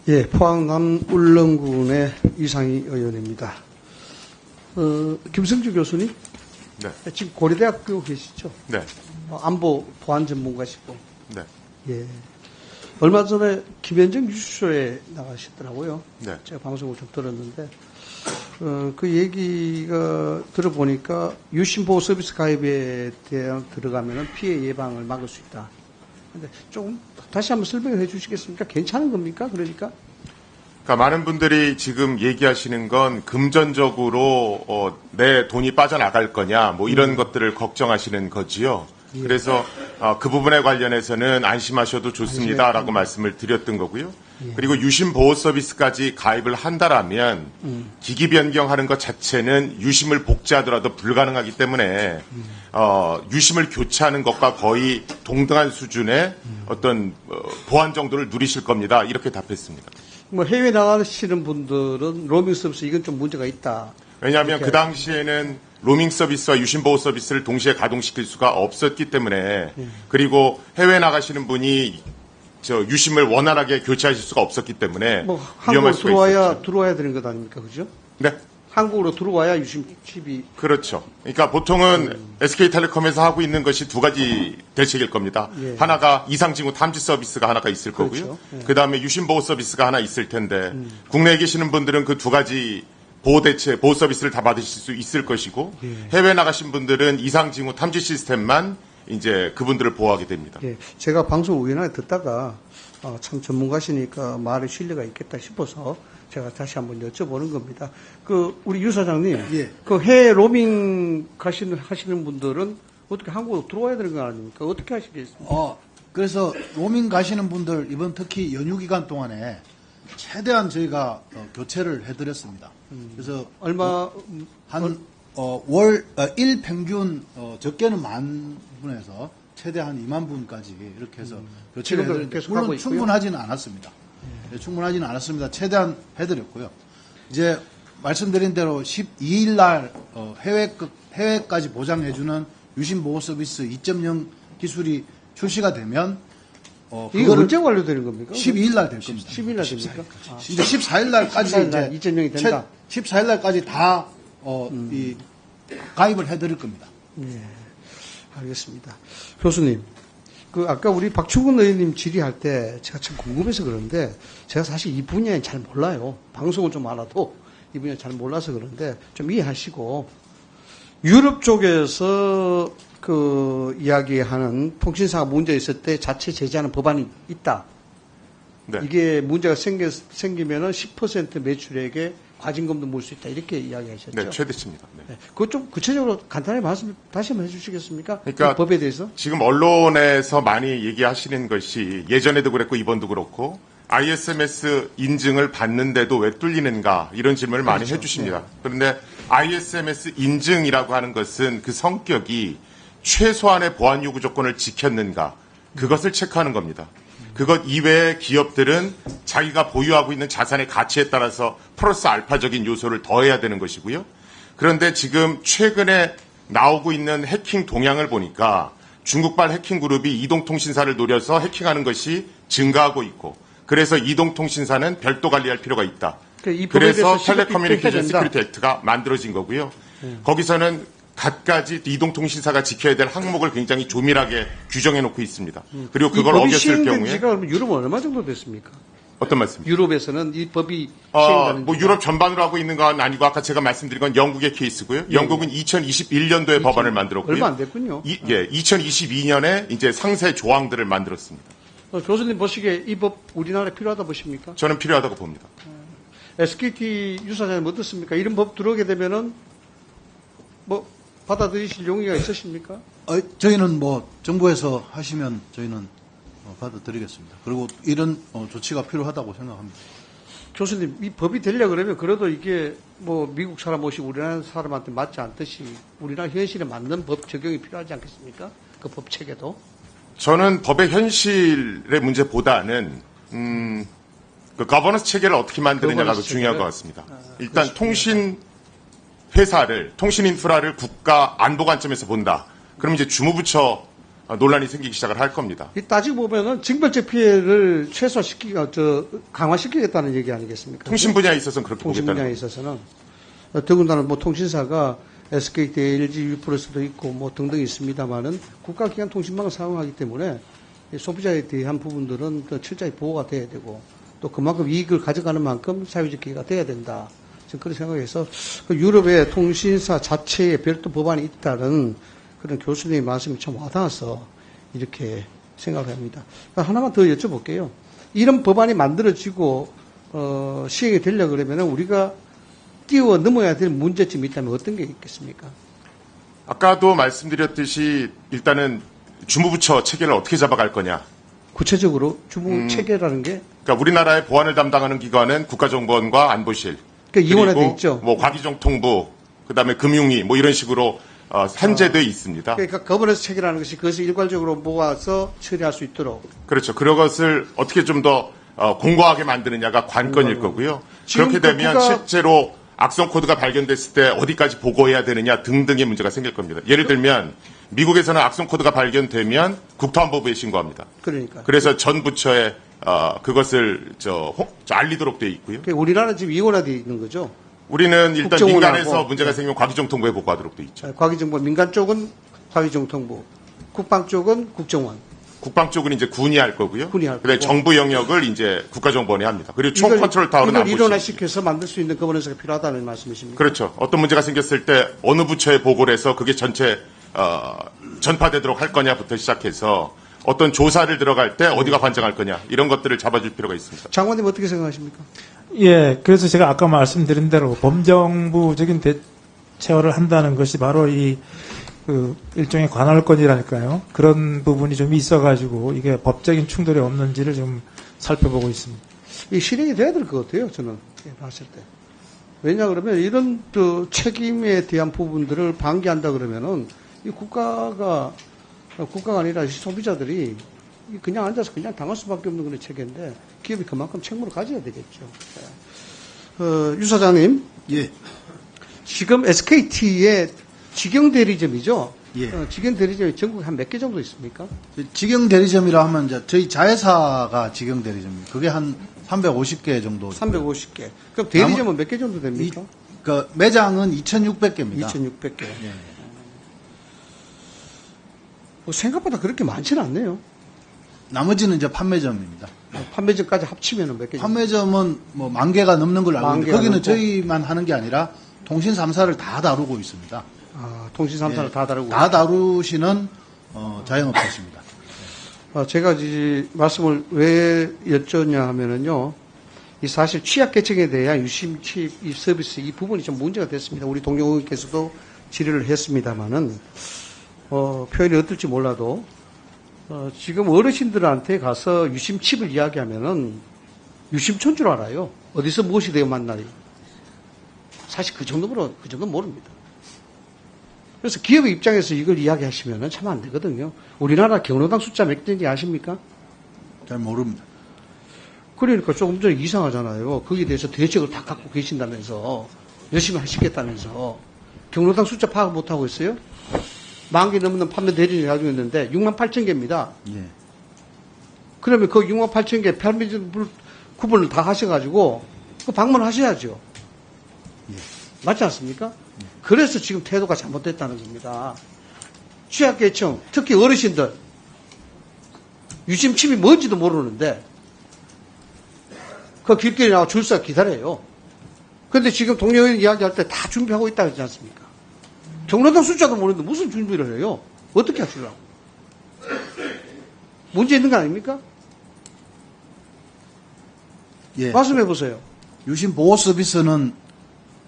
예, 포항 남울릉군의 이상희 의원입니다. 김성주 교수님? 네. 지금 고려대학교 계시죠? 네. 안보 보안 전문가시고. 네. 예. 얼마 전에 김현정 뉴스쇼에 나가셨더라고요. 네. 제가 방송을 좀 들었는데, 그 얘기가 들어보니까 유심보호 서비스 가입에 대한 들어가면은 피해 예방을 막을 수 있다. 근데 조금 다시 한번 설명을 해 주시겠습니까? 괜찮은 겁니까? 그러니까 많은 분들이 지금 얘기하시는 건 금전적으로 내 돈이 빠져나갈 거냐 뭐 이런 것들을 걱정하시는 거지요. 예. 그래서 그 부분에 관련해서는 안심하셔도 좋습니다라고 말씀을 드렸던 거고요. 예. 그리고 유심 보호 서비스까지 가입을 한다라면 기기 변경하는 것 자체는 유심을 복제하더라도 불가능하기 때문에 유심을 교체하는 것과 거의 동등한 수준의 어떤 보안 정도를 누리실 겁니다. 이렇게 답했습니다. 뭐 해외 나가시는 분들은 로밍 서비스 이건 좀 문제가 있다. 왜냐하면 그 당시에는 로밍 서비스와 유심 보호 서비스를 동시에 가동시킬 수가 없었기 때문에 그리고 해외 나가시는 분이 유심을 원활하게 교체하실 수가 없었기 때문에 뭐 위험할 한국으로 수가 있었죠. 들어와야 되는 것 아닙니까, 그죠? 네. 한국으로 들어와야 유심 칩이. 그렇죠. 그러니까 보통은 SK텔레콤에서 하고 있는 것이 두 가지 대책일 겁니다. 예. 하나가 이상징후 탐지 서비스가 하나가 있을 그렇죠. 거고요. 예. 그다음에 유심 보호 서비스가 하나 있을 텐데 국내에 계시는 분들은 그 두 가지 보호 서비스를 다 받으실 수 있을 것이고 예. 해외 나가신 분들은 이상징후 탐지 시스템만 이제 그분들을 보호하게 됩니다. 예, 제가 방송 우연하게 듣다가 참 전문가시니까 말에 신뢰가 있겠다 싶어서 제가 다시 한번 여쭤보는 겁니다. 우리 유 사장님, 예. 그 해외 로밍 하시는 분들은 어떻게 한국으로 들어와야 되는 거 아닙니까? 어떻게 하시겠습니까? 그래서 로밍 가시는 분들 이번 특히 연휴 기간 동안에 최대한 저희가 교체를 해드렸습니다. 그래서 얼마 일 평균 적게는 10,000분에서 최대 한 2만 분까지 이렇게 해서 교체를 지금도 해드렸는데 계속 하고 물론 있고요? 충분하지는 않았습니다. 네, 충분하지는 않았습니다. 최대한 해드렸고요. 이제 말씀드린 대로 12일 날 해외까지 보장해주는 유심 보호 서비스 2.0 기술이 출시가 되면 이게 언제 완료되는 겁니까? 12일 날 될 겁니다. 12일 날 됩니까? 이제 14일 날까지 14일 날 2.0이 된다. 14일 날까지 다 이 가입을 해드릴 겁니다. 예, 알겠습니다. 교수님, 아까 우리 박충근 의원님 질의할 때 제가 참 궁금해서 그런데 제가 사실 이 분야에 잘 몰라요. 방송을 좀 알아도 이 분야에 잘 몰라서 그런데 좀 이해하시고 유럽 쪽에서 이야기하는 통신사가 문제 있을 때 자체 제재하는 법안이 있다. 네. 이게 문제가 생기면은 10% 매출액에 과징금도 물 수 있다. 이렇게 이야기하셨죠. 네, 최대치입니다. 네. 네. 그것 좀 구체적으로 간단히 말씀 다시 한번 해주시겠습니까? 그러니까 이 법에 대해서. 지금 언론에서 많이 얘기하시는 것이 예전에도 그랬고 이번도 그렇고 ISMS 인증을 받는데도 왜 뚫리는가 이런 질문을 많이 그렇죠. 해주십니다. 그런데 ISMS 인증이라고 하는 것은 그 성격이 최소한의 보안 요구 조건을 지켰는가 그것을 체크하는 겁니다. 그것 이외의 기업들은 자기가 보유하고 있는 자산의 가치에 따라서 플러스 알파적인 요소를 더해야 되는 것이고요. 그런데 지금 최근에 나오고 있는 해킹 동향을 보니까 중국발 해킹 그룹이 이동통신사를 노려서 해킹하는 것이 증가하고 있고 그래서 이동통신사는 별도 관리할 필요가 있다. 이 법에 그래서 대해서 텔레커뮤니케이션 시큐리티 시큐리티 액트가 만들어진 거고요. 거기서는 갖가지 이동통신사가 지켜야 될 항목을 굉장히 조밀하게 규정해 놓고 있습니다. 그리고 그걸 어겼을 경우에 지가 유럽은 얼마 정도 됐습니까? 어떤 말씀입니까? 유럽에서는 이 법이 시행되는 뭐 유럽 전반으로 하고 있는 건 아니고 아까 제가 말씀드린 건 영국의 케이스고요. 영국은 2021년도에 법안을 만들었고요. 얼마 안 됐군요. 2022년에 이제 상세 조항들을 만들었습니다. 교수님 보시기에 이 법 우리나라에 필요하다 보십니까? 저는 필요하다고 봅니다. SKT 유사장님 어떻습니까? 이런 법 들어오게 되면은 뭐 받아들이실 용의가 있으십니까? 저희는 뭐 정부에서 하시면 저희는 받아드리겠습니다. 그리고 이런 조치가 필요하다고 생각합니다. 교수님, 이 법이 되려 그러면 그래도 이게 뭐 미국 사람 옷이 우리나라 사람한테 맞지 않듯이 우리나라 현실에 맞는 법 적용이 필요하지 않겠습니까? 그 법 체계도. 저는 법의 현실의 문제보다는 그 거버넌스 체계를 어떻게 만드느냐가 더 중요할 것 같습니다. 일단 통신 인프라를 국가 안보 관점에서 본다. 그럼 이제 주무부처 논란이 생기기 시작을 할 겁니다. 이 따지고 보면은 징벌적 피해를 강화시키겠다는 얘기 아니겠습니까? 통신 분야에 있어서는 그렇게 통신 보겠다는 분야에 겁니다. 있어서는 더군다나 뭐 통신사가 SKT, LG, U+도 있고 뭐 등등 있습니다만은 국가기관 통신망을 사용하기 때문에 이 소비자에 대한 부분들은 더 철저히 보호가 돼야 되고 또 그만큼 이익을 가져가는 만큼 사회적 기회가 돼야 된다. 저는 그런 생각에서 그 유럽의 통신사 자체에 별도 법안이 있다는 그런 교수님의 말씀이 참 와닿아서 이렇게 생각을 합니다. 하나만 더 여쭤볼게요. 이런 법안이 만들어지고 시행이 되려고 그러면은 우리가 뛰어 넘어야 될 문제점이 있다면 어떤 게 있겠습니까? 아까도 말씀드렸듯이 일단은 주무부처 체계를 어떻게 잡아갈 거냐. 구체적으로 주무 체계라는 게 그러니까 우리나라의 보안을 담당하는 기관은 국가정보원과 안보실, 그러니까 이원화돼 그리고 있죠. 뭐 과기정통부, 그다음에 금융위 뭐 이런 식으로 산재돼 있습니다. 그러니까 거버넌스 체계라는 것이 그것을 일괄적으로 모아서 처리할 수 있도록. 그렇죠. 그런 것을 어떻게 좀 더 공고하게 만드느냐가 관건일 거고요. 지금 그렇게 되면 국가- 실제로 악성 코드가 발견됐을 때 어디까지 보고해야 되느냐 등등의 문제가 생길 겁니다. 예를 들면 미국에서는 악성 코드가 발견되면 국토안보부에 신고합니다. 그러니까. 그래서 전 부처에 그것을 알리도록 돼 있고요. 그러니까 우리나라는 지금 이원화돼 있는 거죠. 우리는 일단 국정원하고- 민간에서 문제가 생기면 과기정통부에 보고하도록 돼 있죠. 과기정보 민간 쪽은 과기정통부, 국방 쪽은 국정원. 국방 쪽은 이제 군이 할 거고요. 군이 할 그다음에 거고. 정부 영역을 이제 국가정보원이 합니다. 그리고 총 컨트롤 타워는 이걸 안보실. 일원화시켜서 만들 수 있는 거버넌스가 필요하다는 말씀이십니까? 그렇죠. 어떤 문제가 생겼을 때 어느 부처에 보고를 해서 그게 전체 전파되도록 할 거냐부터 시작해서 어떤 조사를 들어갈 때 어디가 관장할 거냐 이런 것들을 잡아줄 필요가 있습니다. 장관님 어떻게 생각하십니까? 예, 그래서 제가 아까 말씀드린 대로 범정부적인 대처를 한다는 것이 바로 일종의 관할권이랄까요? 그런 부분이 좀 있어가지고 이게 법적인 충돌이 없는지를 좀 살펴보고 있습니다. 이 실행이 돼야 될 것 같아요, 저는 봤을 때. 왜냐 그러면 이런 책임에 대한 부분들을 방기한다 그러면은 이 국가가 아니라 소비자들이 그냥 앉아서 그냥 당할 수밖에 없는 그런 체계인데 기업이 그만큼 책무를 가져야 되겠죠. 유 사장님, 예. 지금 SKT의 직영 대리점이죠. 예. 직영 대리점이 전국에 한 몇 개 정도 있습니까? 직영 대리점이라 하면 이제 저희 자회사가 직영 대리점입니다. 그게 한 350개 정도. 350개. 그럼 대리점은 몇 개 정도 됩니까? 그 매장은 2,600개입니다. 2,600개. 예. 뭐 생각보다 그렇게 많지는 않네요. 나머지는 이제 판매점입니다. 판매점까지 합치면 몇 개? 정도? 판매점은 뭐 10,000개가 넘는 걸로 알고 만 있는데 개가 거기는 넘고. 저희만 하는 게 아니라 통신 3사를 다 다루고 있습니다. 통신 3사를 예. 다 다루고. 다 다루시는 자영업자십니다. 제가 이제 말씀을 왜 여쭙냐 하면은요. 이 사실 취약계층에 대한 유심 취입 이 서비스 이 부분이 좀 문제가 됐습니다. 우리 동료 의원께서도 질의를 했습니다마는 표현이 어떨지 몰라도 지금 어르신들한테 가서 유심칩을 이야기하면은 유심촌 줄 알아요. 어디서 무엇이 되어 만나리. 사실 그 정도는 모릅니다. 그래서 기업의 입장에서 이걸 이야기하시면은 참 안 되거든요. 우리나라 경로당 숫자 몇 개인지 아십니까? 잘 모릅니다. 그러니까 조금 전에 이상하잖아요. 거기에 대해서 대책을 다 갖고 계신다면서 열심히 하시겠다면서 경로당 숫자 파악 못하고 있어요? 10,000개 넘는 판매 대리를 가지고 있는데 68,000개입니다. 예. 그러면 그 68,000개 판매점 구분을 다 하셔가지고 그 방문하셔야죠. 예. 맞지 않습니까? 그래서 지금 태도가 잘못됐다는 겁니다. 취약계층, 특히 어르신들, 유심칩이 뭔지도 모르는데 그 길거리 나와 줄 서 기다려요. 그런데 지금 동료인 이야기할 때 다 준비하고 있다 그러지 않습니까? 경로당 숫자도 모르는데 무슨 준비를 해요? 어떻게 하시려고? 문제 있는 거 아닙니까? 예. 말씀해 보세요. 유심 보호 서비스는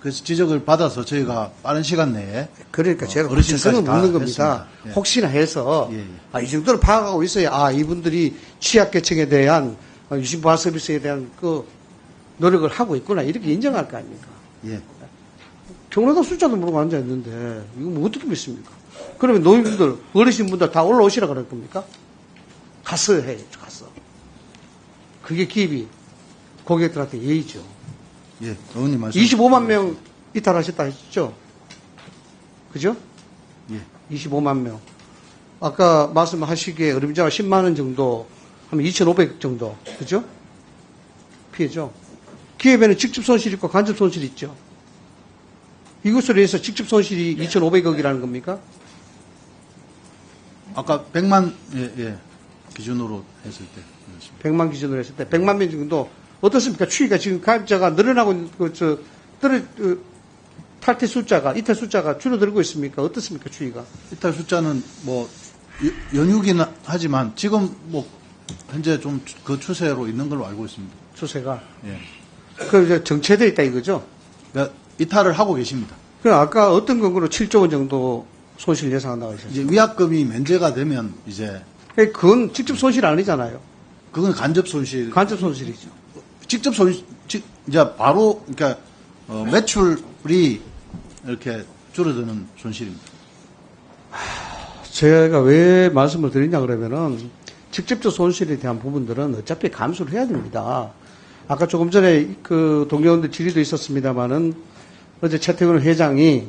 그래서 지적을 받아서 저희가 빠른 시간 내에 그러니까 제가 어르신까지 구체성을 다 묻는 겁니다. 했습니다. 예. 혹시나 해서 예, 예. 이 정도는 파악하고 있어야 이분들이 취약계층에 대한 유심보호 서비스에 대한 그 노력을 하고 있구나 이렇게 인정할 거 아닙니까? 예. 경로당 숫자도 모르고 앉아 있는데 이거 뭐 어떻게 믿습니까? 그러면 노인분들, 어르신분들 다 올라오시라 그럴 겁니까? 가서 해, 가서. 그게 기업이 고객들한테 예의죠. 예. 의원님 말씀. 25만 명 이탈하셨다 했죠? 그죠? 예. 25만 명. 아까 말씀하시기에 어림잡아 10만 원 정도 하면 2,500 정도. 그죠? 피해죠. 기업에는 직접 손실 있고 간접 손실 있죠. 이것으로 해서 직접 손실이 2,500억이라는 겁니까? 아까 100만 기준으로 했을 때. 그렇습니다. 100만 기준으로 했을 때 100만 명 정도 어떻습니까? 추이가 지금 가입자가 늘어나고 있는 탈퇴 숫자가 이탈 숫자가 줄어들고 있습니까? 어떻습니까? 추이가? 이탈 숫자는 뭐 연휴긴 하지만 지금 뭐 현재 좀 그 추세로 있는 걸로 알고 있습니다. 추세가. 예. 그 이제 정체되어 있다 이거죠? 그러니까 이탈을 하고 계십니다. 그 아까 어떤 근거로 7조 원 정도 손실 예상한다고 하셨죠? 이제 위약금이 면제가 되면 이제 그건 직접 손실 아니잖아요. 그건 간접 손실. 간접 손실이죠. 직접 손실 이제 바로 그러니까 매출이 이렇게 줄어드는 손실입니다. 제가 왜 말씀을 드리냐 그러면은 직접적 손실에 대한 부분들은 어차피 감수를 해야 됩니다. 아까 조금 전에 그 동료원들 질의도 있었습니다만은 어제 최태근 회장이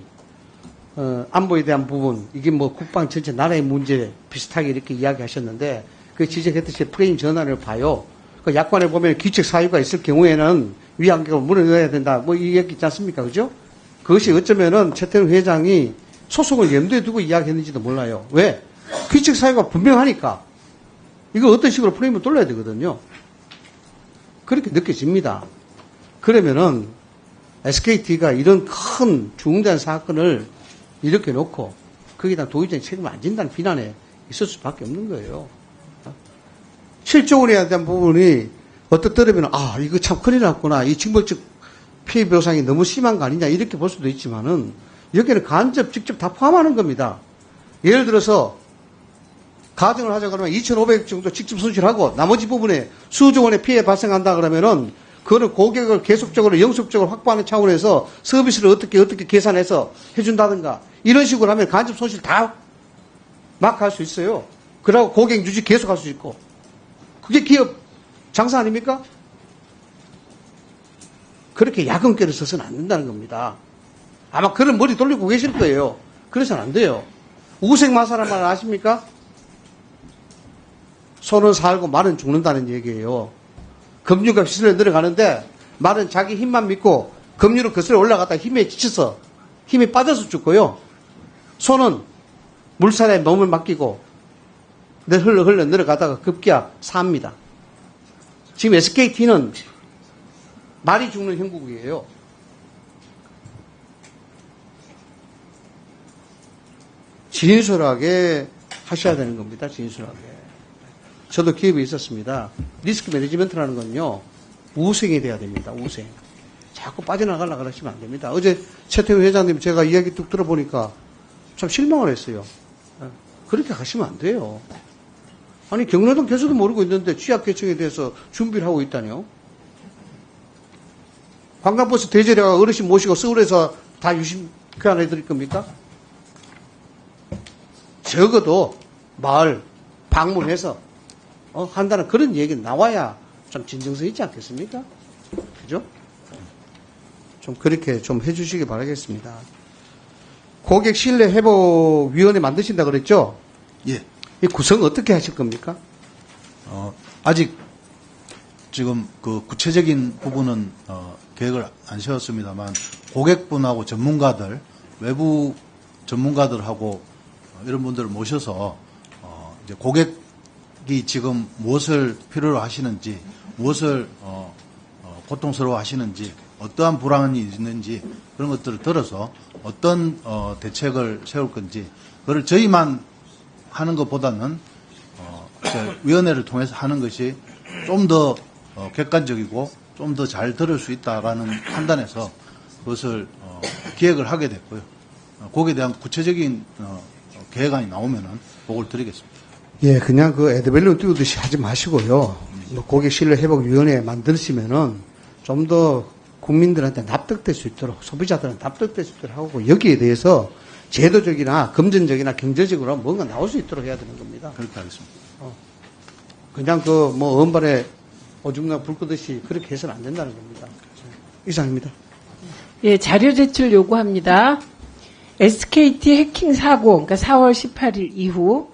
안보에 대한 부분 이게 뭐 국방 전체 나라의 문제 비슷하게 이렇게 이야기하셨는데 그 지적했듯이 프레임 전환을 봐요. 그 약관에 보면 기책 사유가 있을 경우에는 위안경을 문을 넣어야 된다. 뭐 이 얘기 있지 않습니까? 그죠? 그것이 어쩌면은 최태근 회장이 소송을 염두에 두고 이야기했는지도 몰라요. 왜? 기책 사유가 분명하니까. 이거 어떤 식으로 프레임을 돌려야 되거든요. 그렇게 느껴집니다. 그러면은 SKT가 이런 큰 중대한 사건을 이렇게 놓고 거기다 도의적인 책임을 안 진다는 비난에 있을 수밖에 없는 거예요. 7조 원에 대한 부분이 어떻게 들으면 이거 참 큰일 났구나. 이 징벌적 피해 보상이 너무 심한 거 아니냐 이렇게 볼 수도 있지만은 여기는 간접 직접 다 포함하는 겁니다. 예를 들어서 가정을 하자 그러면 2,500 정도 직접 손실하고 나머지 부분에 수조 원의 피해 발생한다 그러면은 그거는 고객을 계속적으로 영속적으로 확보하는 차원에서 서비스를 어떻게 계산해서 해준다든가 이런 식으로 하면 간접 손실 다 막 할 수 있어요. 그러고 고객 유지 계속 할 수 있고 그게 기업 장사 아닙니까? 그렇게 야근깨를 써서는 안 된다는 겁니다. 아마 그런 머리 돌리고 계실 거예요. 그래서는 안 돼요. 우생마사란 말 아십니까? 소는 살고 말은 죽는다는 얘기예요. 금융값 시설에 내려가는데 말은 자기 힘만 믿고 금융은 거슬러 올라갔다 힘에 지쳐서 힘이 빠져서 죽고요. 소는 물살에 몸을 맡기고 흘러 내려가다가 급기야 삽니다. 지금 SKT는 말이 죽는 형국이에요. 진솔하게 하셔야 되는 겁니다. 진솔하게. 저도 기업에 있었습니다. 리스크 매니지먼트라는 건요, 우생이 돼야 됩니다. 우생. 자꾸 빠져나가려고 하시면 안 됩니다. 어제 최태우 회장님 제가 이야기 뚝 들어보니까 참 실망을 했어요. 그렇게 가시면 안 돼요. 아니, 경로당 교수도 모르고 있는데 취약계층에 대해서 준비를 하고 있다니요. 관광버스 대절해가 어르신 모시고 서울에서 다 유심 교환해 드릴 겁니까? 적어도 마을 방문해서 한다는 그런 얘기 나와야 좀 진정성 있지 않겠습니까? 그죠? 좀 그렇게 좀 해주시기 바라겠습니다. 고객 신뢰 회복 위원회 만드신다 그랬죠? 예. 이 구성 어떻게 하실 겁니까? 아직 지금 그 구체적인 부분은 계획을 안 세웠습니다만 고객분하고 전문가들, 외부 전문가들하고 이런 분들을 모셔서 이제 고객이 지금 무엇을 필요로 하시는지, 무엇을 고통스러워 하시는지, 어떠한 불안이 있는지 그런 것들을 들어서 어떤 대책을 세울 건지 그걸 저희만 하는 것보다는 위원회를 통해서 하는 것이 좀 더 객관적이고 좀 더 잘 들을 수 있다라는 판단에서 그것을 기획을 하게 됐고요. 거기에 대한 구체적인 계획안이 나오면은 보고를 드리겠습니다. 예, 그냥 그 에드밸류 띄우듯이 하지 마시고요. 고객 신뢰 회복 위원회 만드시면은 좀 더 국민들한테 납득될 수 있도록 소비자들한테 납득될 수 있도록 하고 여기에 대해서 제도적이나 금전적이나 경제적으로 뭔가 나올 수 있도록 해야 되는 겁니다. 그렇게 하겠습니다. 그냥 그 뭐 언발에 오줌나 불 끄듯이 그렇게 해서는 안 된다는 겁니다. 이상입니다. 예, 자료 제출 요구합니다. SKT 해킹 사고, 그러니까 4월 18일 이후